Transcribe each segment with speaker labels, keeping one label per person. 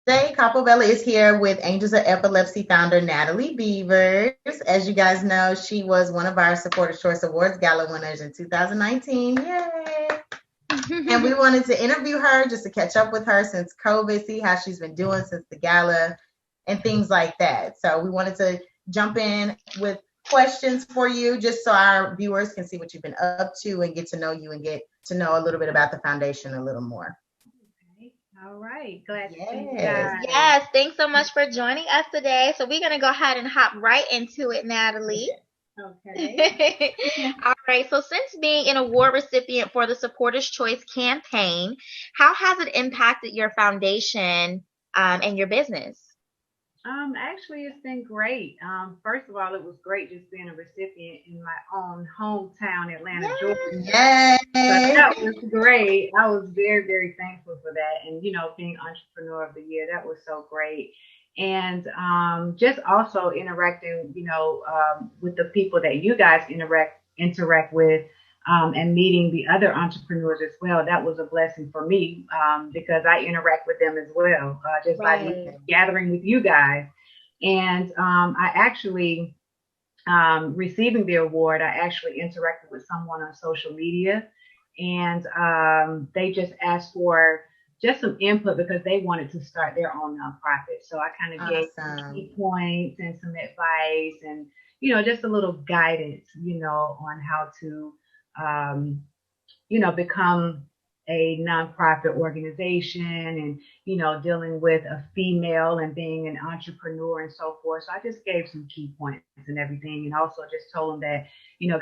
Speaker 1: Today, Capobella is here with Angels of Epilepsy founder Natalie Beavers. As you guys know, she was one of our Supporters Choice Awards Gala winners in 2019. Yay! And we wanted to interview her just to catch up with her since COVID, see how she's been doing since the gala and things like that. So we wanted to jump in with questions for you just so our viewers can see what you've been up to and get to know you and get to know a little bit about the foundation a little more.
Speaker 2: Okay. All right. Glad to see you
Speaker 1: Yes.
Speaker 2: guys.
Speaker 3: Yes, thanks so much for joining us today. So we're gonna go ahead and hop right into it, Natalie.
Speaker 2: Okay.
Speaker 3: All right. So since being an award recipient for the Supporters Choice campaign, how has it impacted your foundation and your business?
Speaker 2: Actually, it's been great. First of all, it was great just being a recipient in my own hometown, Atlanta, Georgia.
Speaker 3: Yes.
Speaker 2: So
Speaker 1: Yay.
Speaker 2: that was great. I was very, very thankful for that. And, being Entrepreneur of the Year, that was so great. And just also interacting, with the people that you guys interact with, and meeting the other entrepreneurs as well. That was a blessing for me because I interact with them as well, just like
Speaker 3: Right.
Speaker 2: gathering with you guys. And I actually, receiving the award, I actually interacted with someone on social media, and they just asked for just some input because they wanted to start their own nonprofit. So I kind of gave some
Speaker 1: Awesome.
Speaker 2: key points and some advice and, just a little guidance, on how to, um, become a nonprofit organization and, dealing with a female and being an entrepreneur and so forth. So I just gave some key points and everything. And also just told them that,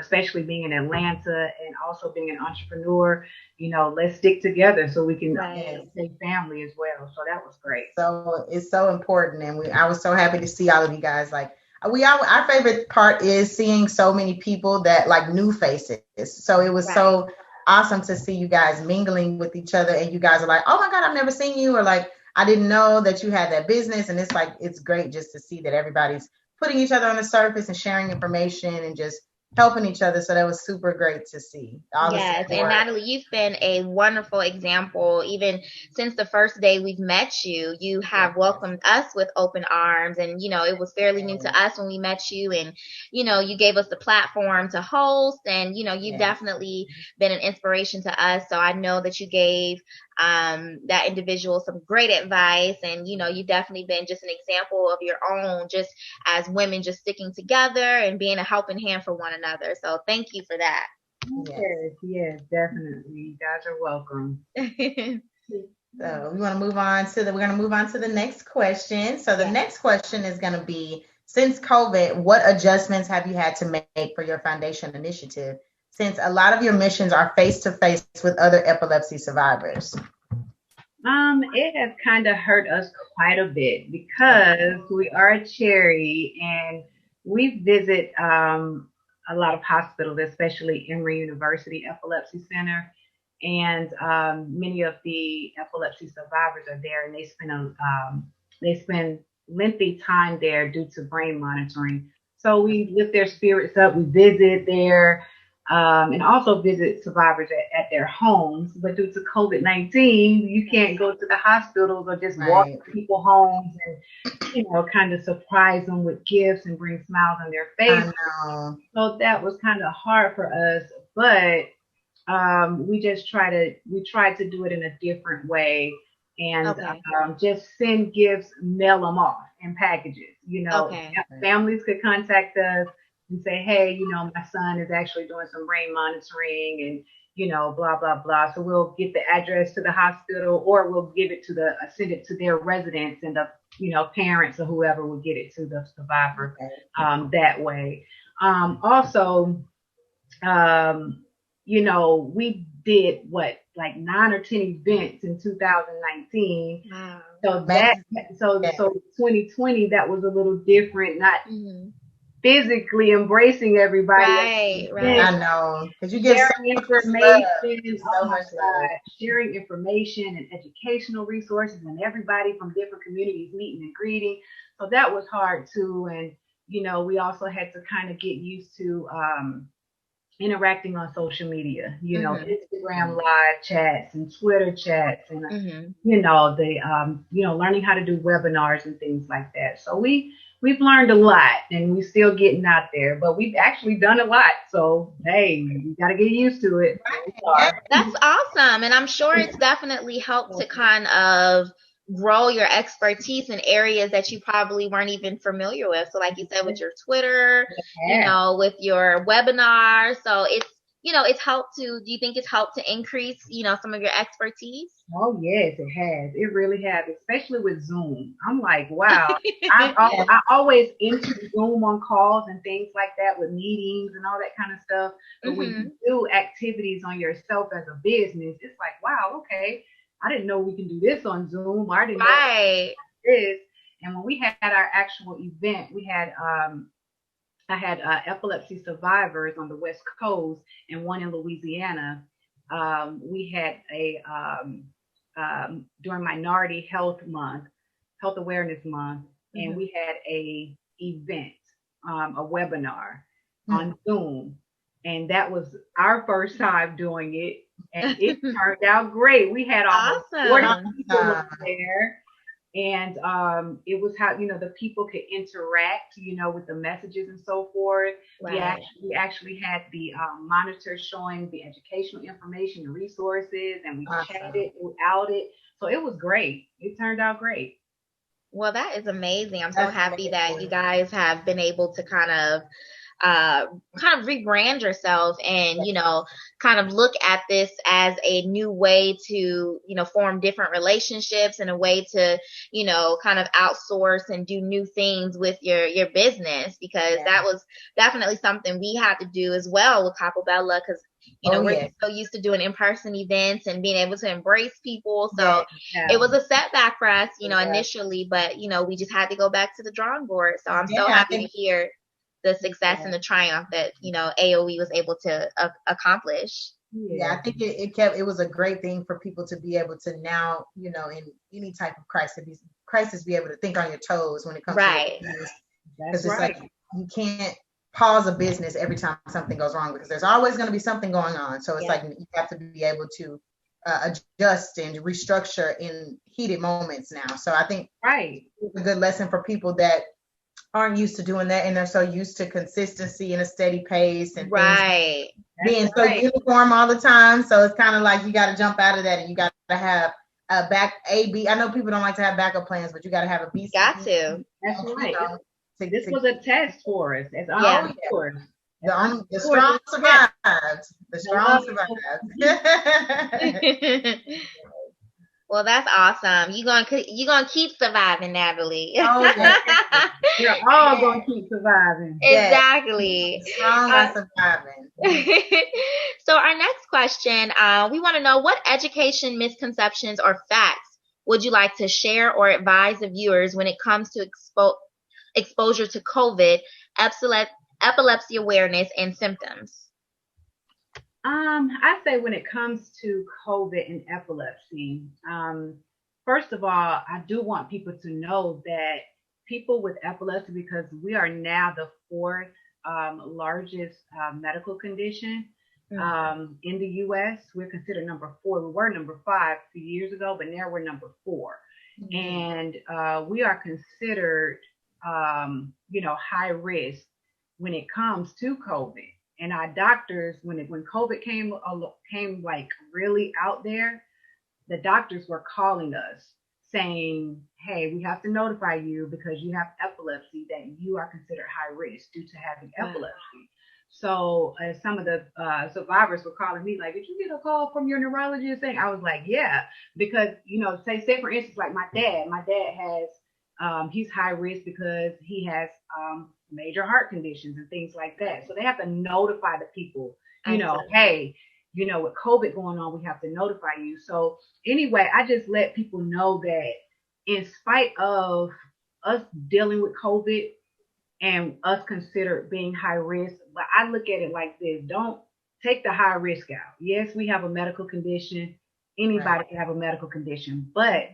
Speaker 2: especially being in Atlanta and also being an entrepreneur, let's stick together so we can
Speaker 3: Right.
Speaker 2: say family as well. So that was great.
Speaker 1: So it's so important, and I was so happy to see all of you guys. Like we all, our favorite part is seeing so many people that like new faces. So it was
Speaker 3: Right.
Speaker 1: so awesome to see you guys mingling with each other, and you guys are like, oh my god, I've never seen you, or like I didn't know that you had that business, and it's like it's great just to see that everybody's putting each other on the surface and sharing information and just helping each other. So that was super great to see all the
Speaker 3: Yes, and
Speaker 1: support.
Speaker 3: Natalie, you've been a wonderful example. Even since the first day we've met you, you have
Speaker 1: Yes,
Speaker 3: welcomed us with open arms. And, it was fairly new to us when we met you. And, you gave us the platform to host. And, you've
Speaker 1: yes,
Speaker 3: definitely been an inspiration to us. So I know that you gave that individual some great advice. And, you've definitely been just an example of your own, just as women just sticking together and being a helping hand for one another. So thank you for that.
Speaker 1: yes.
Speaker 2: Yes, yes, definitely. You guys are welcome.
Speaker 1: So we want to move on to the we're going to move on to the next question. So the
Speaker 3: Yeah.
Speaker 1: next question is going to be, since COVID, what adjustments have you had to make for your foundation initiative? Since a lot of your missions are face to face with other epilepsy survivors.
Speaker 2: It has kind of hurt us quite a bit because we are a charity and we visit a lot of hospitals, especially Emory University Epilepsy Center, and many of the epilepsy survivors are there, and they spend lengthy time there due to brain monitoring. So we lift their spirits up. We visit there and also visit survivors at their homes. But due to COVID-19, you can't go to the hospitals or just walk
Speaker 1: Right.
Speaker 2: to people's homes and, kind of surprise them with gifts and bring smiles on their
Speaker 1: I
Speaker 2: face.
Speaker 1: know.
Speaker 2: So that was kind of hard for us, but we tried to do it in a different way and
Speaker 3: Okay.
Speaker 2: just send gifts, mail them off in packages.
Speaker 3: Okay.
Speaker 2: Families could contact us and say, hey, my son is actually doing some brain monitoring and, blah, blah, blah. So we'll get the address to the hospital or we'll give it to send it to their residents and the, parents or whoever will get it to the survivor that way. Also, we did what, like 9 or 10 events in 2019.
Speaker 3: Wow.
Speaker 2: So that,
Speaker 1: Man,
Speaker 2: so,
Speaker 1: yeah.
Speaker 2: so 2020, that was a little different, not
Speaker 3: Hmm.
Speaker 2: physically embracing everybody at the
Speaker 3: Right,
Speaker 2: event,
Speaker 1: I
Speaker 3: right.
Speaker 1: know. Because you give so
Speaker 2: sharing
Speaker 1: much love.
Speaker 2: information. Oh
Speaker 1: So
Speaker 2: my
Speaker 1: much love.
Speaker 2: God, sharing information and educational resources, and everybody from different communities meeting and greeting. So that was hard too. And, we also had to kind of get used to, interacting on social media, Instagram
Speaker 3: Mm-hmm.
Speaker 2: live chats and Twitter chats and,
Speaker 3: Mm-hmm.
Speaker 2: learning how to do webinars and things like that. So we've learned a lot and we're still getting out there, but we've actually done a lot. So, hey, you got to get used to it. Here we
Speaker 1: Yeah.
Speaker 2: are.
Speaker 3: That's awesome. And I'm sure it's definitely helped to kind of grow your expertise in areas that you probably weren't even familiar with. So like you said, with your Twitter,
Speaker 2: Yeah.
Speaker 3: with your webinar. So it's helped to, do you think it's helped to increase, some of your expertise?
Speaker 2: Oh yes, it has. It really has, especially with Zoom. I'm like, wow.
Speaker 1: Yeah.
Speaker 2: I always enter Zoom on calls and things like that with meetings and all that kind of stuff. But when you
Speaker 3: Hmm.
Speaker 2: do activities on yourself as a business, it's like, wow, okay, I didn't know we can do this on Zoom. Or I didn't know
Speaker 3: Right.
Speaker 2: this. And when we had our actual event, I had epilepsy survivors on the West Coast and one in Louisiana. We had during Minority Health Awareness Month, and
Speaker 1: Mhm.
Speaker 2: we had a event, a webinar
Speaker 1: Mhm.
Speaker 2: on Zoom, and that was our first time doing it, and it turned out great. We had almost 40
Speaker 3: Awesome.
Speaker 2: people up
Speaker 1: Awesome.
Speaker 2: there, and it was how the people could interact with the messages and so forth.
Speaker 3: Right.
Speaker 2: We actually had the monitor showing the educational information, the resources, and we
Speaker 1: Awesome.
Speaker 2: chatted throughout it. So it was great. It turned out great.
Speaker 3: Well, that is amazing. I'm so
Speaker 1: That's
Speaker 3: happy that you
Speaker 1: amazing.
Speaker 3: guys have been able to uh, kind of rebrand yourself and, kind of look at this as a new way to, form different relationships and a way to, kind of outsource and do new things with your business, because
Speaker 2: Yeah.
Speaker 3: that was definitely something we had to do as well with Capobella, because
Speaker 1: Oh
Speaker 3: we're
Speaker 1: yeah.
Speaker 3: so used to doing in-person events and being able to embrace people.
Speaker 1: Yeah.
Speaker 3: So it
Speaker 2: Yeah.
Speaker 3: was a setback for us,
Speaker 2: It was.
Speaker 3: initially, but we just had to go back to the drawing board. So I'm
Speaker 1: Yeah.
Speaker 3: so
Speaker 1: I
Speaker 3: happy to
Speaker 1: think
Speaker 3: hear the success
Speaker 2: Yeah.
Speaker 3: and the triumph that AOE was able to accomplish.
Speaker 1: yeah,
Speaker 2: Yeah.
Speaker 1: I think it was a great thing for people to be able to now, in any type of crisis be able to think on your toes when it comes to your
Speaker 3: Right.
Speaker 1: business.
Speaker 2: That's
Speaker 1: Because it's like
Speaker 2: right.
Speaker 1: you can't pause a business every time something goes wrong, because there's always going to be something going on. So it's
Speaker 3: Yeah.
Speaker 1: like you have to be able to adjust and restructure in heated moments now. So I think
Speaker 2: Right.
Speaker 1: it's a good lesson for people that aren't used to doing that, and they're so used to consistency and a steady pace and things
Speaker 3: Right.
Speaker 2: That's
Speaker 1: being so
Speaker 2: right.
Speaker 1: uniform all the time. So it's kind of like you got to jump out of that, and you got to have a back A B. I know people don't like to have backup plans, but you got to have a B C
Speaker 3: Got
Speaker 1: D.
Speaker 3: to.
Speaker 2: That's
Speaker 1: You
Speaker 2: right.
Speaker 1: know,
Speaker 2: This
Speaker 1: to
Speaker 2: was a test for us as
Speaker 1: oh
Speaker 3: Yeah.
Speaker 1: yeah,
Speaker 2: entrepreneurs. As
Speaker 1: the
Speaker 2: entrepreneurs,
Speaker 1: strong
Speaker 2: it's a test.
Speaker 1: survived. The strong
Speaker 2: Hello.
Speaker 1: survived.
Speaker 3: Well, that's awesome. You gonna keep surviving, Natalie.
Speaker 1: Oh yeah,
Speaker 2: We're all going to keep surviving.
Speaker 1: yeah.
Speaker 3: Exactly.
Speaker 1: The strong
Speaker 3: Uh,
Speaker 1: are surviving.
Speaker 3: so our next question, we want to know, what education misconceptions or facts would you like to share or advise the viewers when it comes to exposure to COVID, epilepsy awareness, and symptoms?
Speaker 2: I say when it comes to COVID and epilepsy, first of all, I do want people to know that people with epilepsy, because we are now the fourth largest medical condition
Speaker 3: Mm.
Speaker 2: in the U.S. We're considered number four. We were number five a few years ago, but now we're number four.
Speaker 1: Mhm.
Speaker 2: And we are considered, high risk when it comes to COVID. And our doctors, when COVID came like really out there, the doctors were calling us saying, "Hey, we have to notify you because you have epilepsy, that you are considered high risk due to having
Speaker 3: Wow.
Speaker 2: epilepsy." So some of the survivors were calling me like, "Did you get a call from your neurologist?" Saying, I was like, "Yeah," because say for instance, like my dad. My dad has he's high risk because he has major heart conditions and things like that. So they have to notify the people,
Speaker 3: I see.
Speaker 2: hey, with COVID going on, we have to notify you. So anyway, I just let people know that in spite of us dealing with COVID and us considered being high risk, but I look at it like this: don't take the high risk out. Yes, we have a medical condition.
Speaker 1: Right.
Speaker 2: Anybody can have a medical condition, but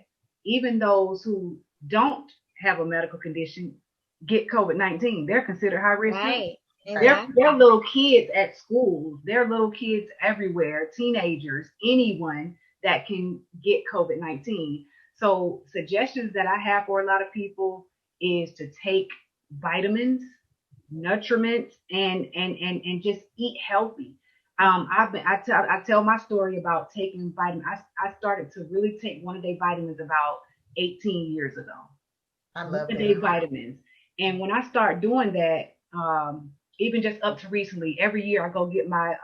Speaker 2: even those who don't have a medical condition get COVID-19, they're considered high risk too.
Speaker 3: Right.
Speaker 2: They're little kids at schools. They're little kids everywhere, teenagers, anyone that can get COVID-19. So suggestions that I have for a lot of people is to take vitamins, nutriments, and just eat healthy. I tell my story about taking vitamins. I started to really take one a day vitamins about 18 years ago.
Speaker 1: I
Speaker 2: One
Speaker 1: love
Speaker 2: a day
Speaker 1: that.
Speaker 2: vitamins, and when I start doing that, even just up to recently, every year I go get my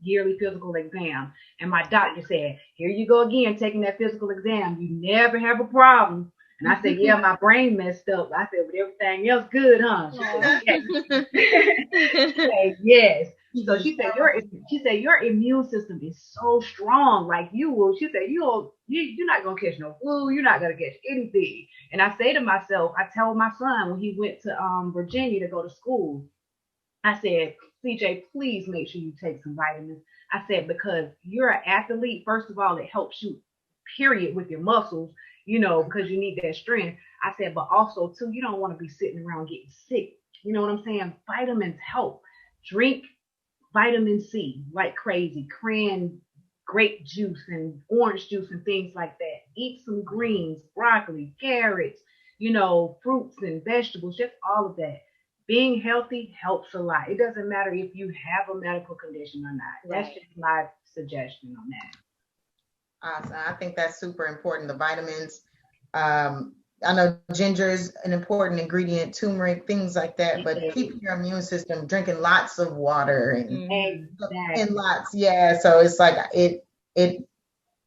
Speaker 2: yearly physical exam, and my doctor said, "Here you go again, taking that physical exam. You never have a problem." And I said, "Yeah, my brain messed up." I said, "But everything else good, huh?" She said, "Yes." She said, "Yes." So she said your immune system is so strong, like you will. She said you're not gonna catch no flu. You're not gonna catch anything. And I say to myself, I tell my son when he went to Virginia to go to school, I said, CJ, please make sure you take some vitamins. I said, because you're an athlete, first of all, it helps you, period, with your muscles, because you need that strength. I said, but also, too, you don't want to be sitting around getting sick. You know what I'm saying? Vitamins help. Drink vitamin C like crazy, cran grape juice and orange juice and things like that. Eat some greens, broccoli, carrots, fruits and vegetables, just all of that. Being healthy helps a lot. It doesn't matter if you have a medical condition or not. That's
Speaker 3: Right.
Speaker 2: just my suggestion on that.
Speaker 1: Awesome. I think that's super important. The vitamins. I know ginger is an important ingredient, turmeric, things like that. But keeping your immune system, drinking lots of water and
Speaker 2: Exactly.
Speaker 1: lots. Yeah. So it's like it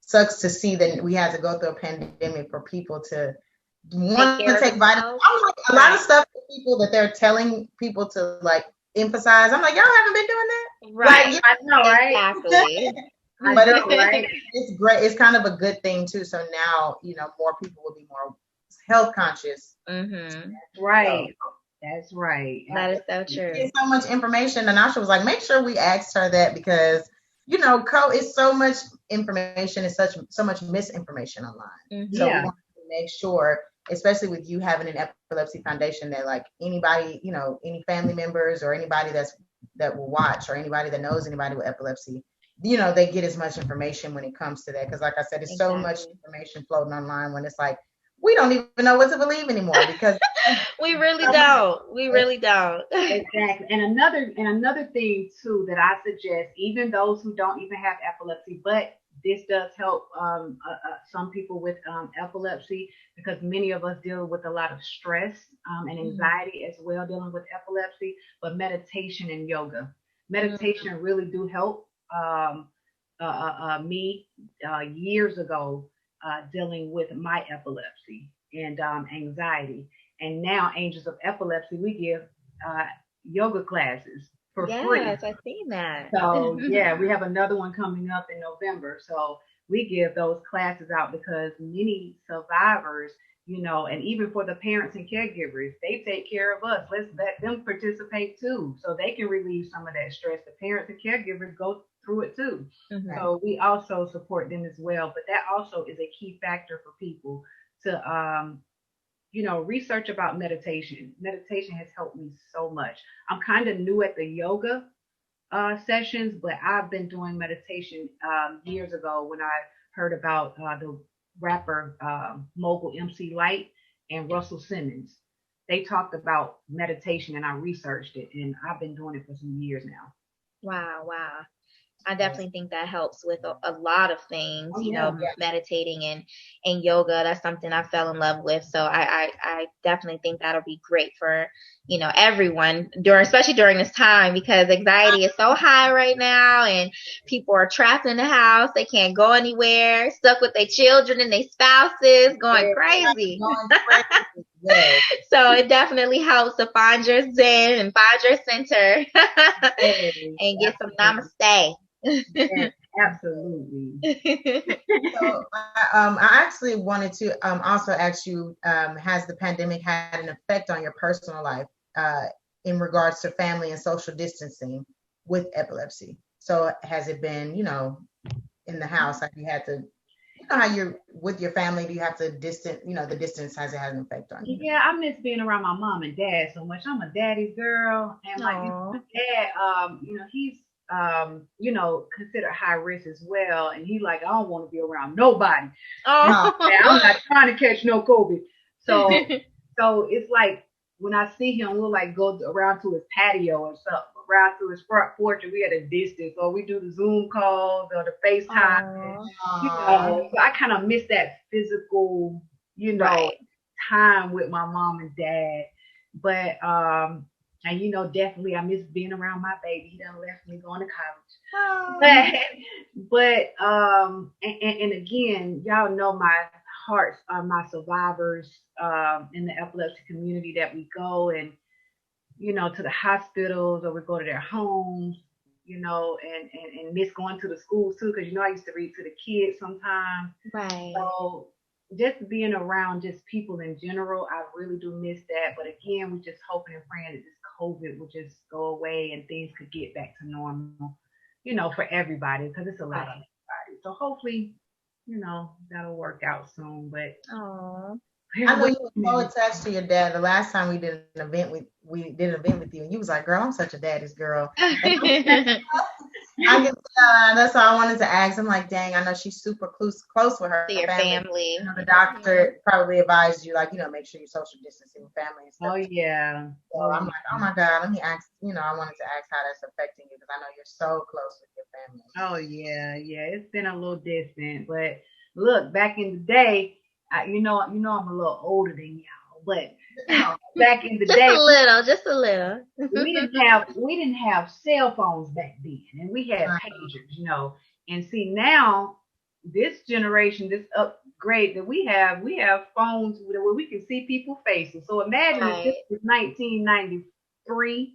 Speaker 1: sucks to see that we had to go through a pandemic for people to
Speaker 3: Take
Speaker 1: want to
Speaker 3: care of
Speaker 1: take vitamins.
Speaker 3: themselves.
Speaker 1: I'm like a lot of stuff for people that they're telling people to like emphasize. I'm like, y'all haven't been doing that,
Speaker 3: Right.
Speaker 1: like,
Speaker 2: I know, right?
Speaker 3: Exactly.
Speaker 2: I know, right?
Speaker 1: it's great. It's kind of a good thing too. So now, more people will be more health conscious.
Speaker 3: Mm-hmm.
Speaker 2: Right.
Speaker 1: So
Speaker 2: That's right.
Speaker 3: That is so
Speaker 1: we
Speaker 3: true.
Speaker 1: get so much information. And Asha was like, make sure we asked her that because, it's so much information and so much misinformation online. So we
Speaker 2: Yeah.
Speaker 3: Mm-hmm.
Speaker 1: want to make sure, especially with you having an epilepsy foundation, that like anybody, any family members or anybody that will watch or anybody that knows anybody with epilepsy, they get as much information when it comes to that. Because like I said, it's so much
Speaker 3: Exactly.
Speaker 1: information floating online when it's like, we don't even know what to believe anymore because
Speaker 3: We really
Speaker 1: so much.
Speaker 3: don't. We really don't.
Speaker 2: Exactly. And another thing too that I suggest, even those who don't even have epilepsy, but this does help some people with epilepsy because many of us deal with a lot of stress and anxiety as well dealing with epilepsy. But meditation and yoga,
Speaker 3: Mm-hmm.
Speaker 2: meditation really do help. Me years ago dealing with my epilepsy and anxiety. And now, Angels of Epilepsy, we give uh, yoga classes for free.
Speaker 3: Yes, I've seen that.
Speaker 2: So, yeah, we have another one coming up in November. So, we give those classes out because many survivors, and even for the parents and caregivers, they take care of us. Let's let them participate too so they can relieve some of that stress. The parents and caregivers go through it too.
Speaker 3: Mm-hmm.
Speaker 2: So, we also support them as well. But that also is a key factor for people to research about meditation. Meditation has helped me so much. I'm kind of new at the yoga sessions, but I've been doing meditation years ago when I heard about the rapper mogul MC Light and Russell Simmons. They talked about meditation and I researched it and I've been doing it for some years now.
Speaker 3: Wow, wow. I definitely think that helps with a lot of things,
Speaker 2: Oh, yeah.
Speaker 3: meditating and yoga. That's something I fell in love with. So I definitely think that'll be great for, everyone especially during this time because anxiety is so high right now and people are trapped in the house. They can't go anywhere, stuck with their children and their spouses, going crazy.
Speaker 1: Yes.
Speaker 3: So it definitely helps to find your zen and find your center and get some
Speaker 2: Absolutely.
Speaker 3: namaste.
Speaker 2: Yes, absolutely.
Speaker 1: So I actually wanted to also ask you, has the pandemic had an effect on your personal life in regards to family and social distancing with epilepsy? So has it been, in the house, like you had to know how you're with your family, do you have to distance, the distance has an effect on you.
Speaker 2: Yeah, I miss being around my mom and dad so much. I'm a daddy's girl, and like my dad, he's considered high risk as well, and he like I don't want to be around nobody.
Speaker 3: Oh.
Speaker 2: I'm not trying to catch no COVID. So so it's like when I see him, we'll like go around to his patio or something, around to his front porch, and we at a distance, or we do the Zoom calls or the FaceTime. So I kind of miss that physical,
Speaker 3: right.
Speaker 2: time with my mom and dad. But and definitely I miss being around my baby. He done left me going to college. And again, y'all know my hearts are my survivors in the epilepsy community that we go and to the hospitals or we go to their homes, and miss going to the schools too, because I used to read to the kids sometimes.
Speaker 3: Right.
Speaker 2: So just being around just people in general, I really do miss that. But again, we're just hoping and praying that this COVID will just go away and things could get back to normal, for everybody, because it's a lot of everybody. So hopefully, that'll work out soon. But
Speaker 1: I know you were so attached to your dad. The last time we did an event with you, and you was like, "Girl, I'm such a daddy's girl." I can tell. That's why I wanted to ask. I'm like, dang, I know she's super close with her
Speaker 3: family.
Speaker 1: The doctor probably advised you, like, make sure you're social distancing with family and stuff.
Speaker 2: Oh yeah.
Speaker 1: So I'm like, oh my God, let me ask. I wanted to ask how that's affecting you because I know you're so close with your family.
Speaker 2: Oh yeah. It's been a little distant, but look, back in the day, I'm a little older than y'all, but back in the day,
Speaker 3: just a little.
Speaker 2: we didn't have cell phones back then, and we had pagers, and see now this generation, this upgrade that we have phones where we can see people's faces. So imagine if this was 1993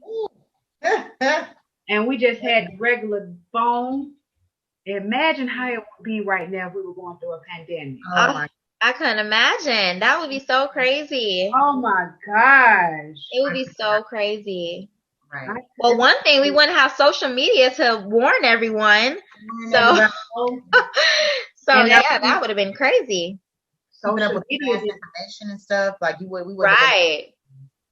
Speaker 2: and we just had the regular phone. Imagine how it would be right now if we were going through a pandemic.
Speaker 3: I couldn't imagine. That would be so crazy.
Speaker 2: Oh my gosh.
Speaker 3: It would be so crazy.
Speaker 1: Right.
Speaker 3: Well, one thing, we wouldn't have social media to warn everyone. So that would have been crazy.
Speaker 1: Social media information and stuff. Like we would
Speaker 3: right.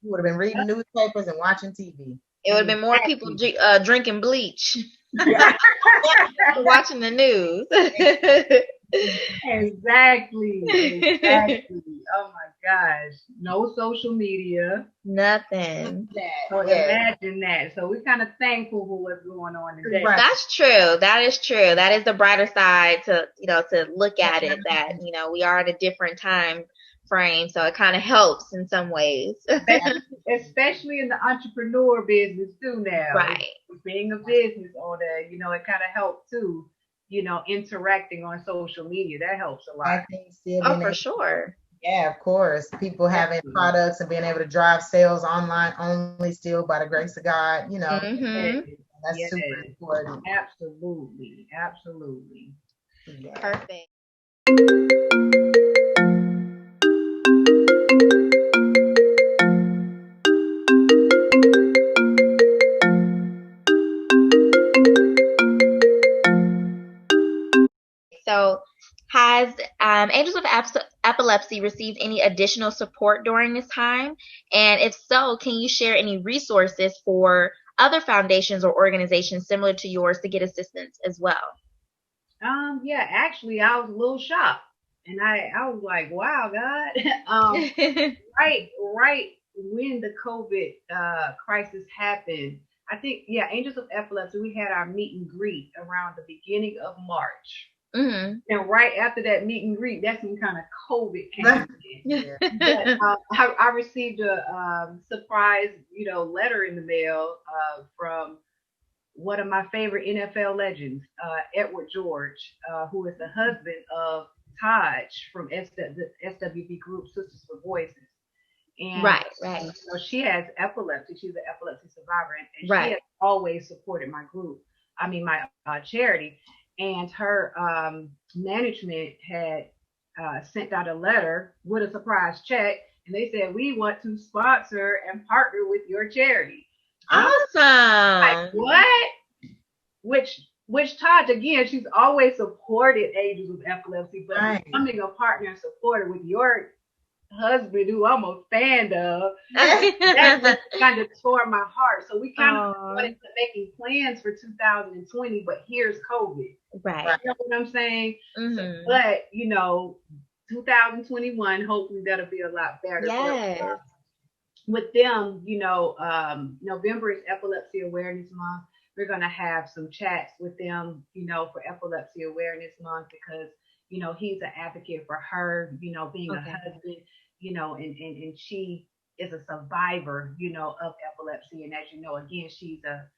Speaker 1: You would have been reading newspapers and watching TV.
Speaker 3: It would have been more people drinking bleach. Watching the news.
Speaker 2: Exactly. Oh my gosh. No social media.
Speaker 3: Nothing.
Speaker 2: So imagine that. So we're kind of thankful for what's going on today.
Speaker 3: Right. That's true. That is true. That is the brighter side to look at it, that, we are at a different time frame. So it kind of helps in some ways.
Speaker 2: Especially in the entrepreneur business too now.
Speaker 3: Right.
Speaker 2: Being a business owner, it kind of helps too. Interacting on social media, that helps a lot.
Speaker 3: For sure.
Speaker 1: Yeah, of course. People having products and being able to drive sales online only still by the grace of God, That's super important.
Speaker 2: Absolutely.
Speaker 3: Yeah. Perfect. So, has Angels of Epilepsy received any additional support during this time? And if so, can you share any resources for other foundations or organizations similar to yours to get assistance as well?
Speaker 2: Yeah, actually, I was a little shocked, and I was like, "Wow, God!" Right when the COVID crisis happened, I think, Angels of Epilepsy, we had our meet and greet around the beginning of March.
Speaker 3: Mm-hmm.
Speaker 2: And right after that meet and greet, that's when kind of COVID came in. But I received a surprise, letter in the mail from one of my favorite NFL legends, Edward George, who is the husband of Taj from the SWV group Sisters for Voices. And
Speaker 3: right.
Speaker 2: She has epilepsy. She's an epilepsy survivor, and
Speaker 3: she
Speaker 2: has always supported my charity. And her management had sent out a letter with a surprise check, and they said, "We want to sponsor and partner with your charity."
Speaker 3: Awesome.
Speaker 2: Like, what? Which which Taj, again, she's always supported Angels of Epilepsy, but
Speaker 1: Right.
Speaker 2: becoming a partner and supporter with your husband, who I'm a fan of,
Speaker 1: Yes.
Speaker 2: that just kind of tore my heart. So we kind of
Speaker 3: Aw.
Speaker 2: wanted to making plans for 2020, but here's COVID.
Speaker 3: Right.
Speaker 2: You know what I'm saying?
Speaker 3: Mhm.
Speaker 2: But 2021, hopefully that'll be a lot better.
Speaker 3: Yes.
Speaker 2: But, with them, November is Epilepsy Awareness Month. We're going to have some chats with them, for Epilepsy Awareness Month, because, he's an advocate for her, being a
Speaker 3: Okay.
Speaker 2: husband, and she is a survivor, of epilepsy. And as you know, again, she's a,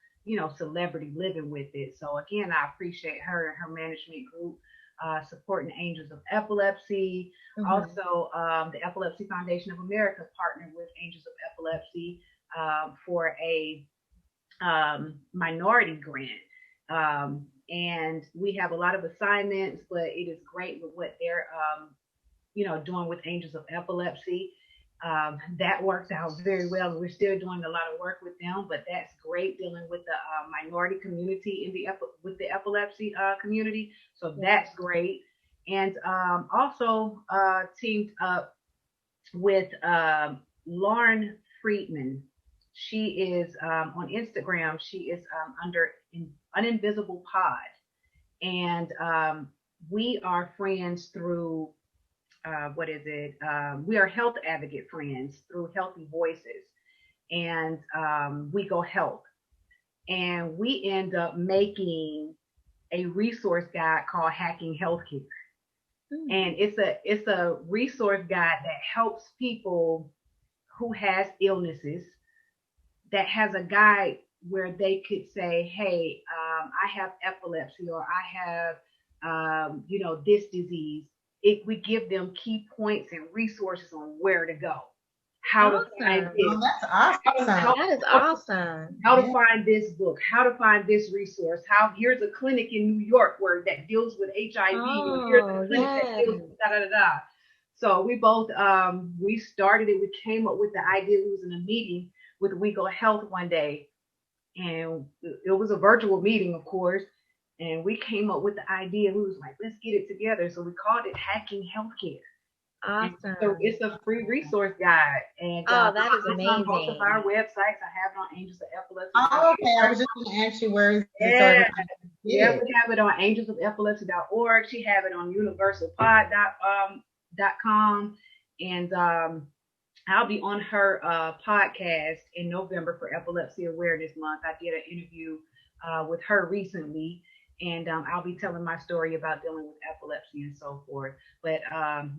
Speaker 2: celebrity living with it. So again, I appreciate her and her management group supporting Angels of Epilepsy.
Speaker 3: Mhm.
Speaker 2: Also, the Epilepsy Foundation of America partnered with Angels of Epilepsy for a minority grant. And we have a lot of assignments, but it is great with what they're, doing with Angels of Epilepsy. That works out very well. We're still doing a lot of work with them, but that's great dealing with the minority community with the epilepsy community. So that's great. And also teamed up with Lauren Friedman. She is on Instagram. She is under an invisible pod, and we are friends through what is it? We are health advocate friends through Healthy Voices, and we go health, and we end up making a resource guide called Hacking Healthcare, and it's a resource guide that helps people who has illnesses, that has a guide where they could say, hey, I have epilepsy, or I have this disease. We give them key points and resources on where to go, how to find
Speaker 3: Awesome.
Speaker 2: this,
Speaker 1: Oh, that's awesome.
Speaker 3: That is awesome.
Speaker 2: how to find this book, how to find this resource, here's a clinic in New York that deals with HIV, or here's a clinic that deals with da da da da. So we both we started it. We came up with the idea. We was in a meeting with We Go Health one day, and it was a virtual meeting, of course. And we came up with the idea. We was like, let's get it together. So we called it Hacking Healthcare.
Speaker 3: Awesome.
Speaker 2: So it's a free resource guide. And
Speaker 3: that is
Speaker 2: it's on both
Speaker 3: amazing.
Speaker 2: of our websites. I have it on Angels of Epilepsy.
Speaker 1: Oh, okay. I was just going to ask you where is it.
Speaker 2: Yeah. Yeah, we have it on angelsofepilepsy.org. She have it on universalpod.com. And I'll be on her podcast in November for Epilepsy Awareness Month. I did an interview with her recently, and I'll be telling my story about dealing with epilepsy and so forth. But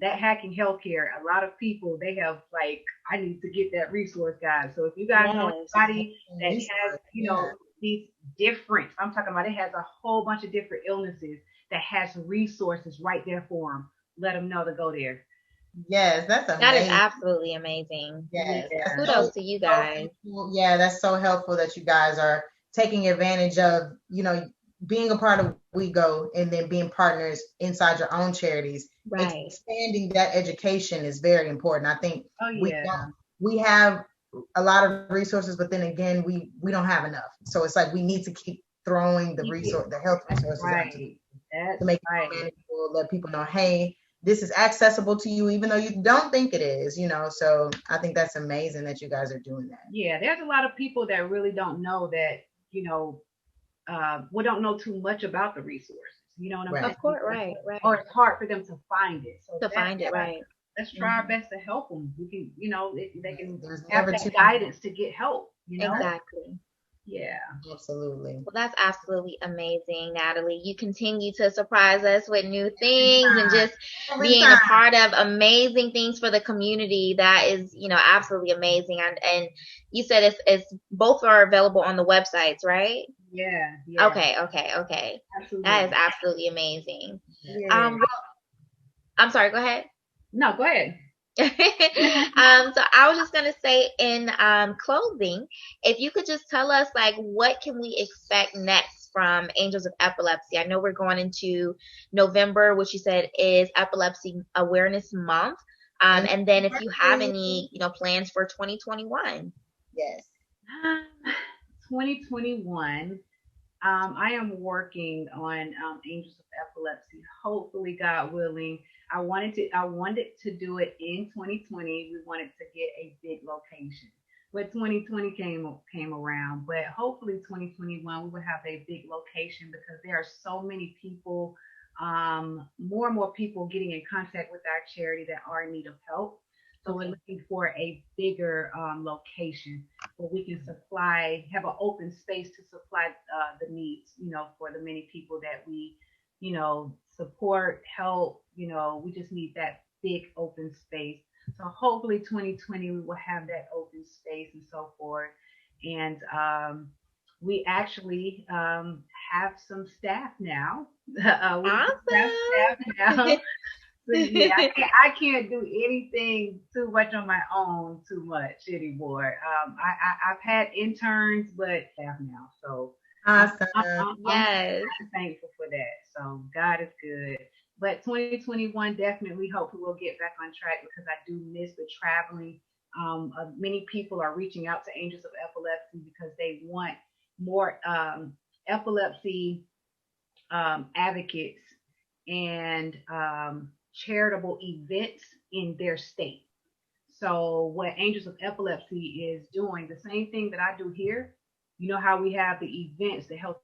Speaker 2: that Hacking Healthcare, a lot of people, they have I need to get that resource guide. So if you guys know anybody that has, these different, I'm talking about, it has a whole bunch of different illnesses that has resources right there for them, let them know to go there.
Speaker 1: Yes, that's amazing.
Speaker 3: That is absolutely amazing.
Speaker 1: Yes.
Speaker 3: Yeah. Kudos to you guys.
Speaker 1: Yeah, that's so helpful that you guys are taking advantage of, being a part of We Go and then being partners inside your own charities.
Speaker 3: Right.
Speaker 1: Expanding that education is very important. I think we have a lot of resources, but then again, we don't have enough. So it's like we need to keep throwing the health resources out to make it manageable, let people know, hey, this is accessible to you, even though you don't think it is, So I think that's amazing that you guys are doing that.
Speaker 2: Yeah, there's a lot of people that really don't know that, we don't know too much about the resources. You know what I'm saying?
Speaker 3: Of course, right.
Speaker 2: Or it's hard for them to find it. So
Speaker 3: right.
Speaker 2: Let's try our best to help them. We can, they can have that guidance to get help.
Speaker 3: Exactly.
Speaker 2: Yeah,
Speaker 1: absolutely.
Speaker 3: Well, that's absolutely amazing, Natalie. You continue to surprise us with new things and just being a part of amazing things for the community. That is, absolutely amazing. And you said it's both are available on the websites, right?
Speaker 2: Yeah.
Speaker 3: Okay.
Speaker 2: Absolutely.
Speaker 3: That is absolutely amazing.
Speaker 2: Yeah.
Speaker 3: I'm sorry. Go ahead.
Speaker 2: No, go ahead.
Speaker 3: So I was just gonna say in closing, if you could just tell us what can we expect next from Angels of Epilepsy? I know we're going into November, which you said is Epilepsy Awareness Month, and then if you have any plans for 2021.
Speaker 1: Yes.
Speaker 2: 2021. I am working on Angels of Epilepsy. Hopefully, God willing. I wanted to do it in 2020. We wanted to get a big location, but 2020 came around. But hopefully, 2021 we will have a big location because there are so many people, more and more people getting in contact with our charity that are in need of help. So we're
Speaker 1: Okay.
Speaker 2: looking for a bigger location where we can have an open space to supply the needs, for the many people that we, support, help. We just need that big open space. So hopefully 2020 we will have that open space and so forth. And we actually have some staff now. We have staff now.
Speaker 3: Awesome.
Speaker 2: So yeah, I can't do anything too much on my own too much anymore. I've had interns, but staff now, so I'm
Speaker 1: Awesome.
Speaker 3: Yes.
Speaker 2: I'm thankful for that. So God is good. But 2021 definitely, hopefully, we'll get back on track because I do miss the traveling. Many people are reaching out to Angels of Epilepsy because they want more epilepsy advocates and charitable events in their state. So, what Angels of Epilepsy is doing, the same thing that I do here. You know how we have the events, health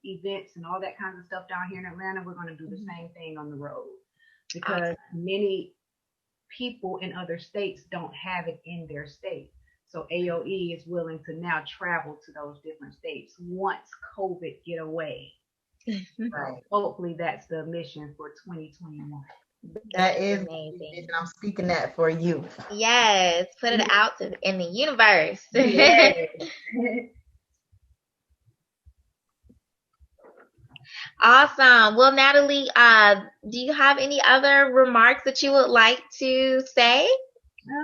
Speaker 2: events, and all that kinds of stuff down here in Atlanta. We're going to do the same thing on the road because many people in other states don't have it in their state. So AOE is willing to now travel to those different states once COVID get away.
Speaker 1: Right.
Speaker 2: Hopefully that's the mission for 2021.
Speaker 1: That is
Speaker 3: amazing.
Speaker 1: I'm speaking that for you.
Speaker 3: Yes. Put it out in the universe.
Speaker 2: Yes.
Speaker 3: Awesome. Well, Natalie, do you have any other remarks that you would like to say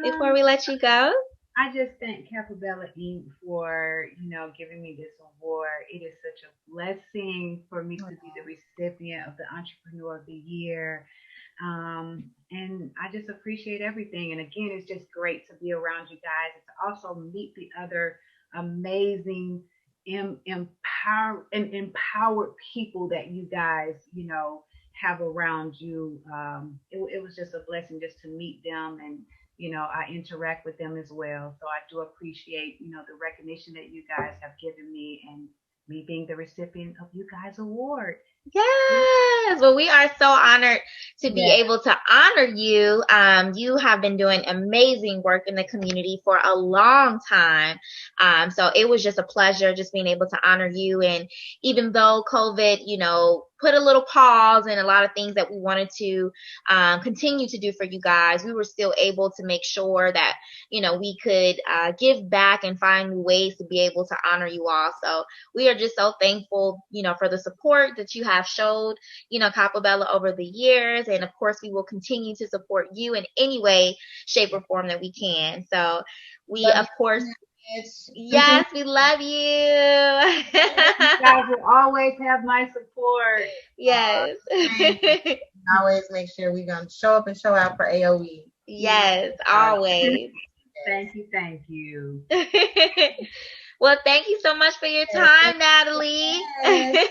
Speaker 3: before we let you go?
Speaker 2: I just thank Capabella Inc. for, giving me this award. It is such a blessing for me to be the recipient of the Entrepreneur of the Year. And I just appreciate everything. And again, it's just great to be around you guys and to also meet the other amazing, empowered people that you guys, have around you. It was just a blessing just to meet them, and I interact with them as well. So I do appreciate, the recognition that you guys have given me and me being the recipient of you guys' award.
Speaker 3: Yes. Well, we are so honored to be able to honor you. You have been doing amazing work in the community for a long time. So it was just a pleasure just being able to honor you. And even though COVID, put a little pause in a lot of things that we wanted to continue to do for you guys, we were still able to make sure that, we could give back and find new ways to be able to honor you all. So we are just so thankful, for the support that you have showed, Capabella over the years. And of course, we will continue to support you in any way, shape, or form that we can. So we, of course, yes, we love you.
Speaker 2: You guys will always have my support.
Speaker 3: Yes.
Speaker 1: Always make sure we're going to show up and show out for AOE.
Speaker 3: Yes, always.
Speaker 2: Thank you.
Speaker 3: Well, thank you so much for your time, Natalie.
Speaker 2: You're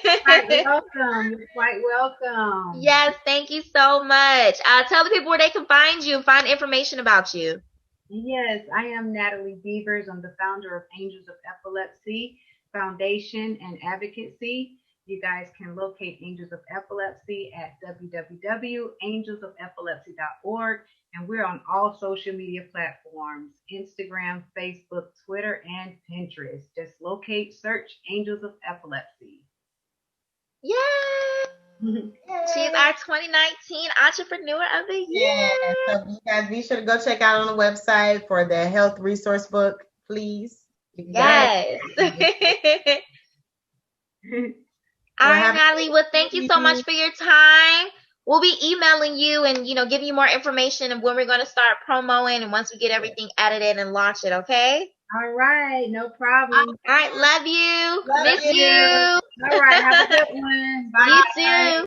Speaker 2: quite welcome.
Speaker 3: Yes, thank you so much. Tell the people where they can find you and find information about you.
Speaker 2: Yes, I am Natalie Beavers. I'm the founder of Angels of Epilepsy Foundation and Advocacy. You guys can locate Angels of Epilepsy at www.angelsofelepsy.org. And we're on all social media platforms, Instagram, Facebook, Twitter, and Pinterest. Just search Angels of Epilepsy.
Speaker 3: Yay! She's our 2019 Entrepreneur of the Year.
Speaker 1: Yeah. So you guys be sure to go check out on the website for the health resource book, please.
Speaker 3: Yes. All right, Natalie. Well, thank you so much for your time. We'll be emailing you and, giving you more information of when we're going to start promoing and once we get everything edited and launch it, okay?
Speaker 2: All right, no problem.
Speaker 3: All right, love you. Miss you.
Speaker 2: All right, have a good one. Bye.
Speaker 3: You too.